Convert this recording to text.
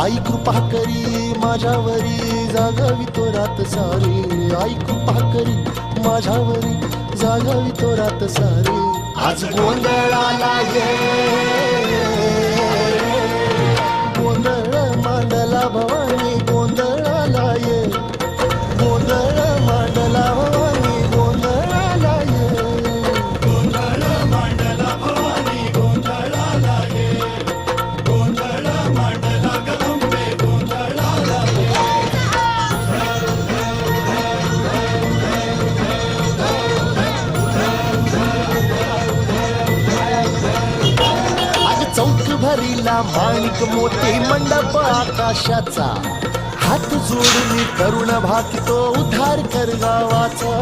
आई कृपा करी माझ्यावरी जागावी तो रात सारी आई कृपा करी माझ्यावरी जागावी तो रात सारी आज गोंधळाला ये गोंधळ मांडला भवानी गोंधळाला ये गोंधळ मांडला भवानी गोंधळाला ये गोंधळ मांडला भवानी गोंधळाला ये गोंधळ मांडला गंबे गोंधळाला आज चौक भरीला माणिक मोती मंडप आकाशाचा हात जोडून करुण भाकितो उद्धार कर गावाचा